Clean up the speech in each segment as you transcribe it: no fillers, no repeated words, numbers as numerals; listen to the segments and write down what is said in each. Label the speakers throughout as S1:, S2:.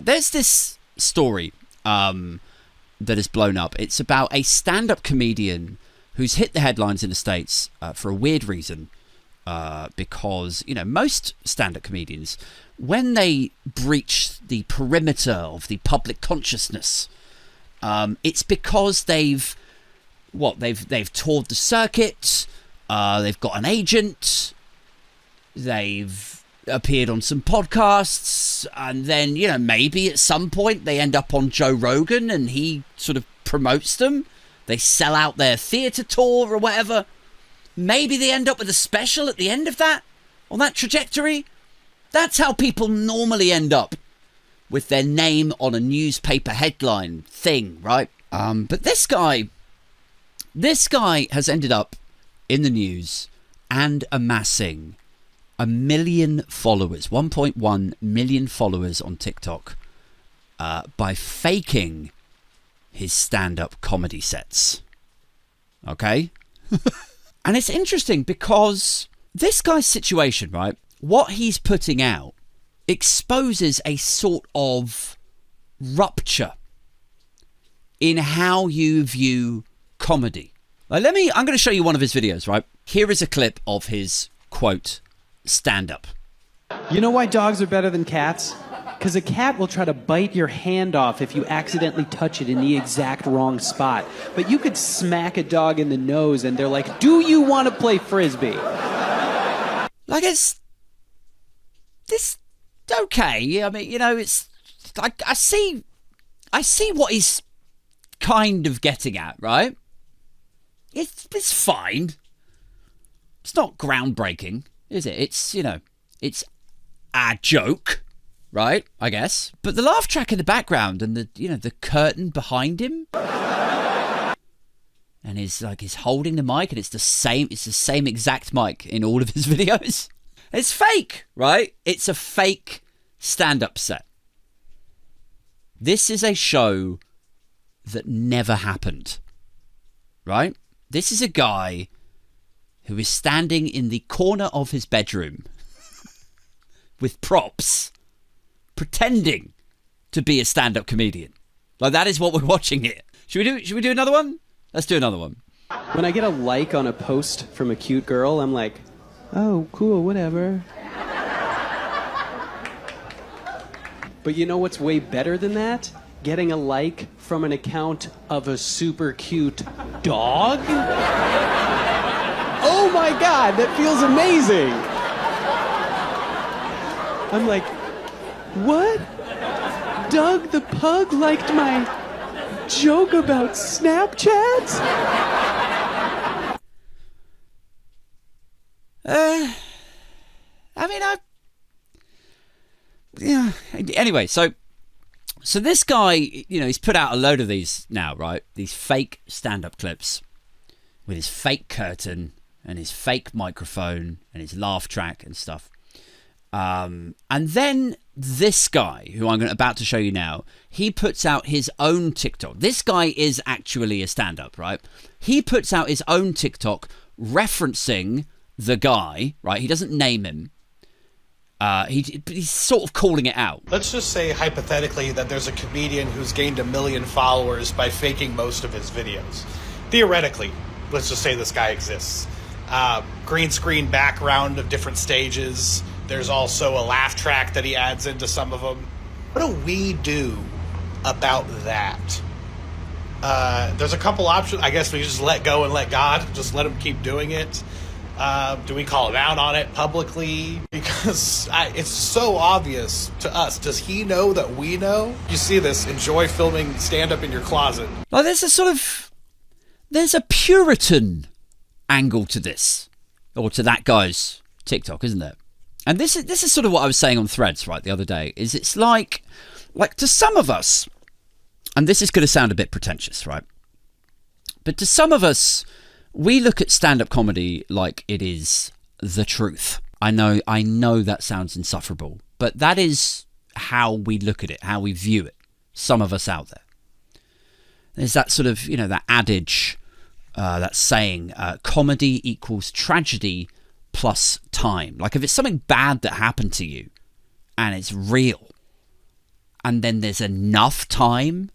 S1: there's this story that has blown up. It's about a stand-up comedian who's hit the headlines in the States for a weird reason. Because, you know, most stand-up comedians, when they breach the perimeter of the public consciousness, it's because they've toured the circuit, they've got an agent, they've appeared on some podcasts, and then, you know, maybe at some point they end up on Joe Rogan and he sort of promotes them. They sell out their theatre tour or whatever. Maybe they end up with a special at the end of that, on that trajectory. That's how people normally end up, with their name on a newspaper headline thing, right? But this guy has ended up in the news and amassing 1 million followers, 1.1 million followers on TikTok, by faking his stand-up comedy sets. Okay? And it's interesting because this guy's situation, right, what he's putting out exposes a sort of rupture in how you view comedy. Like, I'm going to show you one of his videos, right? Here is a clip of his, quote, stand-up.
S2: You know why dogs are better than cats? Because a cat will try to bite your hand off if you accidentally touch it in the exact wrong spot. But you could smack a dog in the nose and they're like, do you want to play Frisbee?
S1: Like, it's okay. I mean, you know, it's like, I see what he's kind of getting at, right? It's fine. It's not groundbreaking, is it? It's, you know, it's a joke. Right, I guess. But the laugh track in the background and the curtain behind him, and he's holding the mic, and it's the same exact mic in all of his videos. It's fake, right? It's a fake stand-up set. This is a show that never happened, right? This is a guy who is standing in the corner of his bedroom with props, pretending to be a stand-up comedian. Like, that is what we're watching here. Should we do another one? Let's do another one.
S2: When I get a like on a post from a cute girl, I'm like, oh, cool, whatever. But you know what's way better than that? Getting a like from an account of a super cute dog? Oh my God, that feels amazing. I'm like, what? Doug the pug liked my joke about Snapchat?
S1: Anyway, so this guy, you know, he's put out a load of these now, right? These fake stand-up clips with his fake curtain and his fake microphone and his laugh track and stuff. And then this guy, who I'm about to show you now, he puts out his own TikTok. This guy is actually a stand-up, right? He puts out his own TikTok referencing the guy, right? He doesn't name him. He's sort of calling it out.
S3: Let's just say, hypothetically, that there's a comedian who's gained 1 million followers by faking most of his videos. Theoretically, let's just say this guy exists. Green screen background of different stages. There's also a laugh track that he adds into some of them. What do we do about that? There's a couple options. I guess we just let go and let God. Just let him keep doing it. Do we call him out on it publicly? Because it's so obvious to us. Does he know that we know? You see this. Enjoy filming stand-up in your closet.
S1: Well, there's a Puritan angle to this, or to that guy's TikTok, isn't there? And this is sort of what I was saying on Threads, right, the other day, is it's like to some of us, and this is going to sound a bit pretentious, right? But to some of us, we look at stand-up comedy like it is the truth. I know that sounds insufferable, but that is how we look at it, how we view it. Some of us out there. There's that sort of, you know, that adage, that saying, comedy equals tragedy plus time. Like, if it's something bad that happened to you and it's real and then there's enough time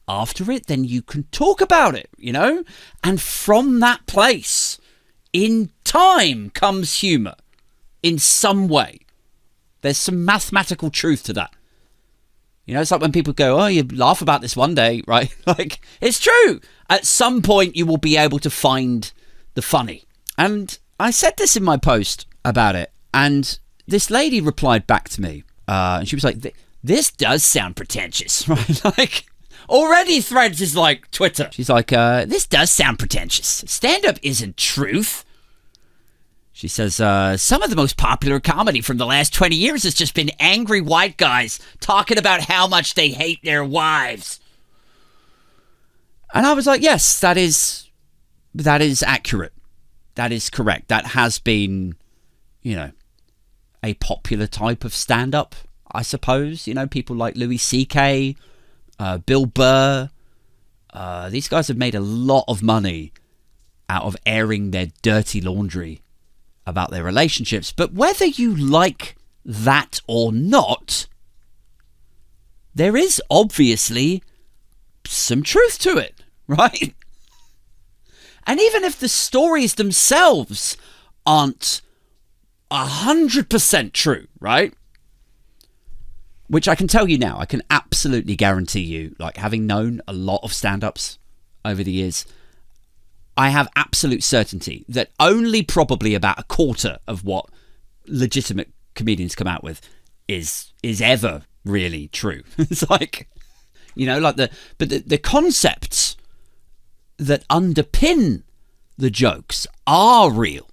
S1: after it, then you can talk about it, you know? And from that place, in time comes humour in some way. There's some mathematical truth to that. You know, it's like when people go, oh, you laugh about this one day, right? Like, it's true. At some point, you will be able to find the funny. And I said this in my post about it, and this lady replied back to me, and she was like, this does sound pretentious, right? Like, already Threads is like Twitter. She's like, this does sound pretentious. Stand-up isn't truth. She says, some of the most popular comedy from the last 20 years has just been angry white guys talking about how much they hate their wives. And I was like, yes, that is accurate. That is correct. That has been, you know, a popular type of stand-up, I suppose. You know, people like Louis C.K., Bill Burr. These guys have made a lot of money out of airing their dirty laundry about their relationships. But whether you like that or not, there is obviously some truth to it, right? And even if the stories themselves aren't 100% true, right? Which I can tell you now, I can absolutely guarantee you, like having known a lot of stand-ups over the years, I have absolute certainty that only probably about a quarter of what legitimate comedians come out with is ever really true. It's like, you know, like the concepts that underpin the jokes are real.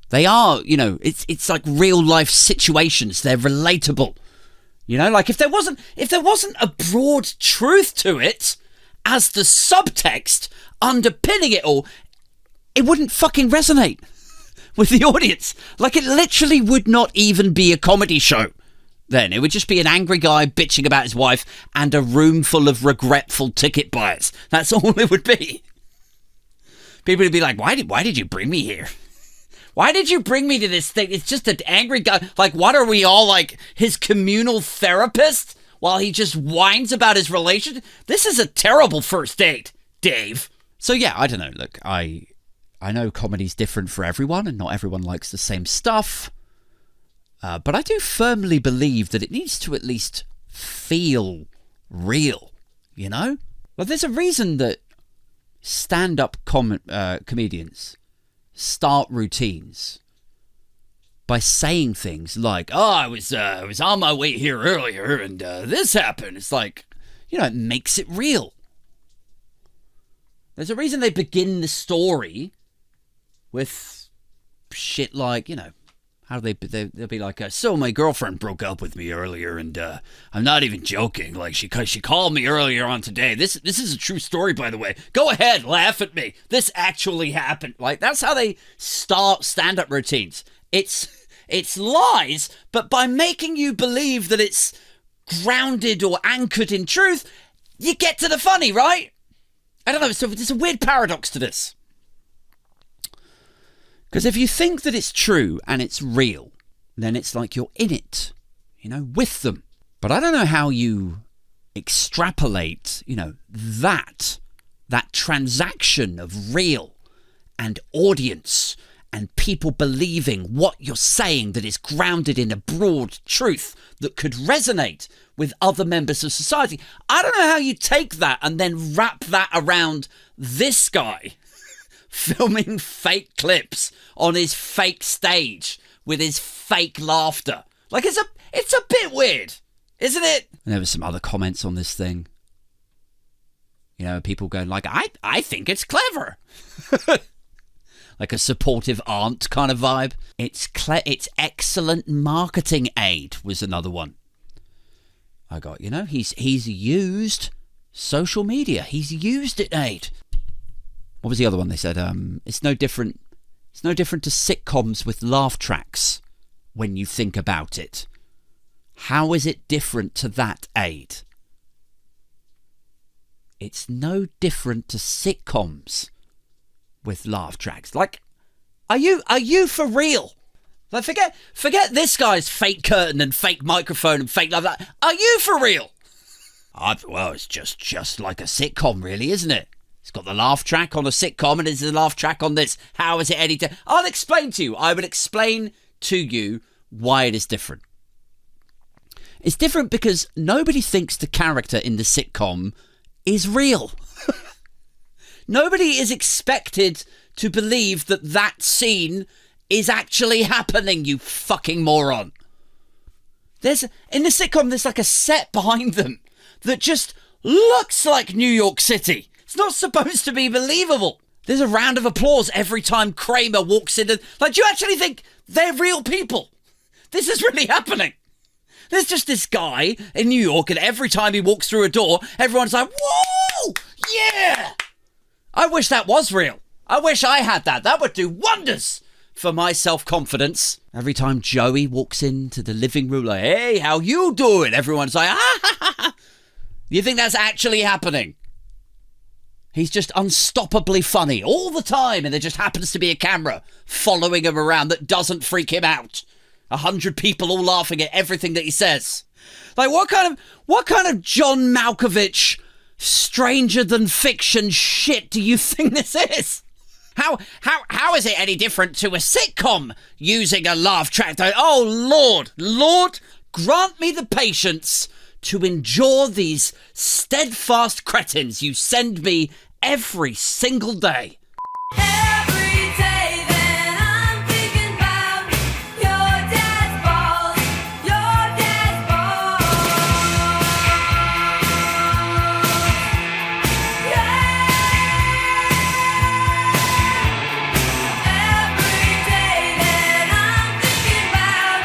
S1: They are, you know, it's like real life situations. They're relatable. You know, like if there wasn't a broad truth to it as the subtext underpinning it all, it wouldn't fucking resonate with the audience. Like it literally would not even be a comedy show. Then it would just be an angry guy bitching about his wife and a room full of regretful ticket buyers. That's all it would be. People would be like, why did you bring me here? Why did you bring me to this thing? It's just an angry guy. Like, what are we all, like, his communal therapist while he just whines about his relationship? This is a terrible first date, Dave. So, yeah, I don't know. Look, I know comedy's different for everyone, and not everyone likes the same stuff. But I do firmly believe that it needs to at least feel real, you know? Like, there's a reason that stand-up comedians start routines by saying things like, oh, I was on my way here earlier and this happened. It's like, you know, it makes it real. There's a reason they begin the story with shit like, you know, how do they'll be like, so my girlfriend broke up with me earlier and I'm not even joking. Like she called me earlier on today. This is a true story, by the way. Go ahead, laugh at me. This actually happened. Like that's how they start stand-up routines. It's lies, but by making you believe that it's grounded or anchored in truth, you get to the funny, right? I don't know. So there's a weird paradox to this. Because if you think that it's true and it's real, then it's like you're in it, you know, with them. But I don't know how you extrapolate, you know, that transaction of real and audience and people believing what you're saying that is grounded in a broad truth that could resonate with other members of society. I don't know how you take that and then wrap that around this guy filming fake clips on his fake stage with his fake laughter. Like, it's a bit weird, isn't it? And there were some other comments on this thing. You know, people going like, I think it's clever. Like a supportive aunt kind of vibe. It's excellent marketing aid was another one. I got, you know, he's used social media. He's used it, aid. What was the other one they said? It's no different to sitcoms with laugh tracks when you think about it. How is it different to that, aid? It's no different to sitcoms with laugh tracks. Like, are you for real? Like, forget this guy's fake curtain and fake microphone and fake love. Are you for real? Well, it's just like a sitcom, really, isn't it? It's got the laugh track on a sitcom and it's the laugh track on this. How is it any different? I'll explain to you. I will explain to you why it is different. It's different because nobody thinks the character in the sitcom is real. Nobody is expected to believe that that scene is actually happening, you fucking moron. In the sitcom, there's like a set behind them that just looks like New York City. It's not supposed to be believable. There's a round of applause every time Kramer walks in. Do you actually think they're real people? This is really happening. There's just this guy in New York, and every time he walks through a door, everyone's like, whoa, yeah. I wish that was real. I wish I had that. That would do wonders for my self-confidence. Every time Joey walks into the living room, like, hey, how you doing? Everyone's like, ah, ha, ha, ha. You think that's actually happening? He's just unstoppably funny all the time, and there just happens to be a camera following him around that doesn't freak him out. 100 people all laughing at everything that he says. Like, what kind of John Malkovich stranger than fiction shit do you think this is? How is it any different to a sitcom using a laugh track? Oh, Lord, grant me the patience to endure these steadfast cretins you send me every single day.